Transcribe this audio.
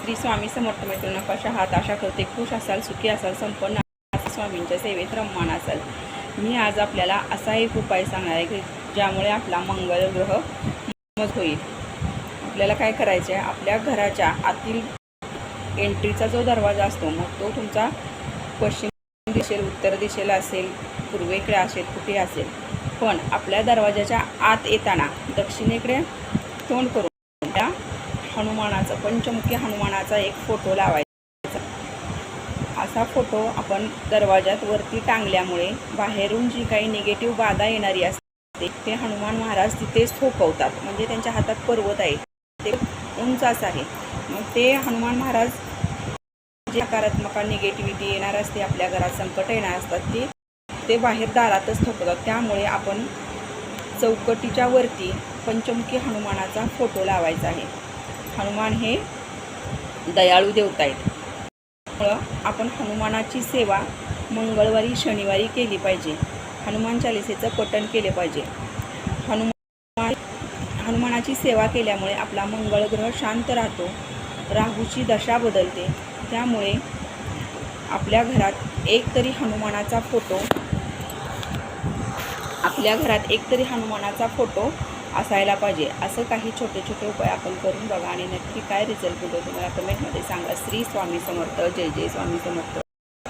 श्री स्वामी समर्थ मैत्रिणी कशा आहात? आशा करते खुश असाल, सुखी असाल, संपन्न स्वामींच्या सेवेत रममान असाल। मी आज आपल्याला असा एक उपाय सांगणार आहे की ज्यामुळे आपला मंगळ ग्रह मजबूत होईल। आपल्याला काय करायचे आहे, आपल्या घराच्या आतील एंट्रीचा जो दरवाजा असतो मग तो तुमचा पश्चिम दिशेला, उत्तर दिशेला असेल, पूर्वेकडे असेल, कुठे असेल, पण आपल्या दरवाजाच्या आत येताना दक्षिणेकडे तोंड करून त्या हनुमानाचा, पंचमुखी हनुमानाचा एक फोटो लावायचा। असा फोटो आपण दरवाजात वरती टांगल्यामुळे बाहेरून जी काही निगेटिव्ह बाधा येणारी असते ते हनुमान महाराज तिथेच थोपवतात। म्हणजे त्यांच्या हातात पर्वत आहे, ते उंच असं आहे। मग ते हनुमान महाराज जे नकारात्मक निगेटिव्हिटी येणार असते, आपल्या घरात संकट येणार असतात, ते बाहेर दारातच थोपवतात। त्यामुळे आपण चौकटीच्या वरती पंचमुखी हनुमानाचा फोटो लावायचा आहे। हनुमान हे दयाळू देवता आहेत, त्यामुळं आपण हनुमानाची सेवा मंगळवारी शनिवारी केली पाहिजे। हनुमान चालिसेचं पठण केले पाहिजे। हनुमानाची सेवा केल्यामुळे आपला मंगळ ग्रह शांत राहतो, राहूची दशा बदलते। त्यामुळे आपल्या घरात एकतरी हनुमानाचा फोटो असायला पाहिजे। असं काही छोटे छोटे उपाय आपण करून बघा आणि नक्की काय रिझल्ट मिळतो तुम्हाला कमेंटमध्ये सांगा। श्री स्वामी समर्थ, जय जय स्वामी समर्थ।